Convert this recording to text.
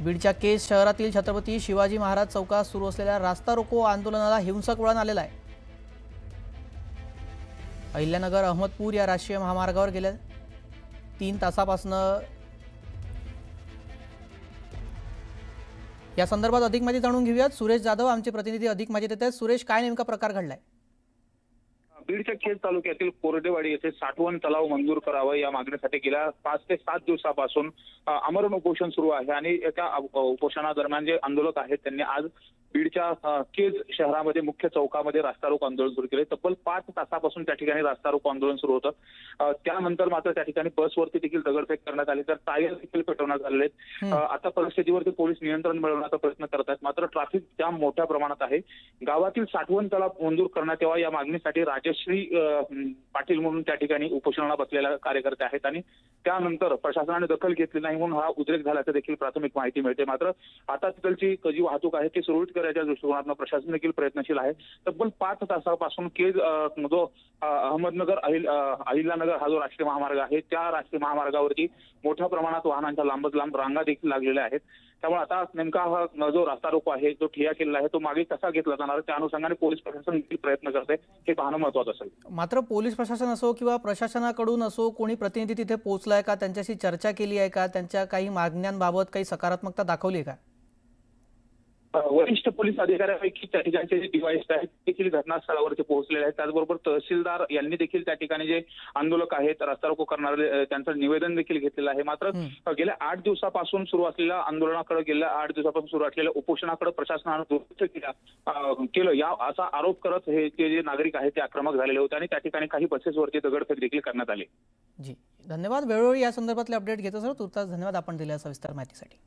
बीडच्या केज शहरातील छत्रपती शिवाजी महाराज चौकात सुरू असलेल्या रास्ता रोको आंदोलनाला हिंसक वळण आलेलं आहे। अहिल्यानगर अहमदपूर या राष्ट्रीय महामार्गावर गेल्या 3 तासापासून या संदर्भात अधिक माहिती जाणून घेऊयात। सुरेश जाधव आमचे प्रतिनिधी अधिक माहिती देत आहेत। सुरेश, काय नेमका प्रकार घडलाय? बीडच्या खेड तालुक्यातील कोरडेवाडी येथे साठवण तलाव मंजूर करावा या मागणीसाठी गेल्या 5 ते 7 दिवसापासून आमरण उपोषण सुरू आहे आणि त्या उपोषणादरम्यान जे आंदोलक आहेत त्यांनी आज बीडच्या केज शहरामध्ये मुख्य चौकामध्ये रास्ता रोको आंदोलन सुरू केले। तब्बल 5 तासापासून त्या ठिकाणी रास्ता रोको आंदोलन सुरू होतं। त्यानंतर मात्र त्या ठिकाणी बसवरती देखील दगडफेक करण्यात आली, तर टायर देखील पेटवण्यात आले। आता परिस्थितीवरती पोलीस नियंत्रण मिळवण्याचा प्रयत्न करत आहेत, मात्र ट्रॅफिक जाम मोठ्या प्रमाणात आहे। गावातील साठवण तलाव मंजूर करण्यात यावा या मागणीसाठी राजश्री पाटील म्हणून त्या ठिकाणी उपोषणाला बसलेल्या कार्यकर्ते आहेत आणि त्यानंतर प्रशासनाने दखल घेतली नाही म्हणून हा उद्रेक झाल्याचं देखील प्राथमिक माहिती मिळते। मात्र आता तिथलची जी वाहतूक आहे ती सुरळीत करण्याच्या दृष्टिकोनातून प्रशासन देखील प्रयत्नशील आहे। तब्बल 5 तासापासून केज जो अहमदनगर अहिल्यानगर हा जो राष्ट्रीय महामार्ग आहे त्या राष्ट्रीय महामार्गावरती मोठ्या प्रमाणात वाहनांच्या लांबच लांब रांगा देखील लागलेल्या आहेत। त्यामुळे आता नेमका हा जो रास्ता रोको आहे जो ठिय्या केलेला आहे तो मागे कसा घेतला जाणार त्या अनुषंगाने पोलीस प्रशासन देखील प्रयत्न करते, हे पाहणं महत्त्वाचं असेल। मात्र पोलीस प्रशासन असो किंवा प्रशासनाकडून असो कोणी प्रतिनिधी तिथे पोहोचलाय का? त्यांच्याशी चर्चा केली आहे का? त्यांच्या काही मागण्यांबाबत काही सकारात्मकता दाखवली आहे का? वरिष्ठ पोलीस अधिकाऱ्यांपैकी त्या ठिकाणचे जे डीवायएसपी आहेत देखील घटनास्थळावरती पोहोचलेले आहेत। त्याचबरोबर तहसीलदार यांनी देखील त्या ठिकाणी जे आंदोलक आहेत रस्ता रोको करणारे त्यांचं निवेदन देखील घेतलेलं आहे। मात्र गेल्या 8 दिवसापासून सुरू असलेल्या आंदोलनाकडे गेल्या 8 दिवसापासून सुरू असलेल्या उपोषणाकडे प्रशासनाने दुर्लक्ष केलं या असा आरोप करत हे जे नागरिक आहेत ते आक्रमक झालेले होते आणि त्या ठिकाणी काही बसेसवरती दगडफेक देखील करण्यात आली। जी धन्यवाद। वेळोवेळी या संदर्भातले अपडेट घेत असतो। तुर्तास धन्यवाद आपण दिलेल्या सविस्तर माहितीसाठी।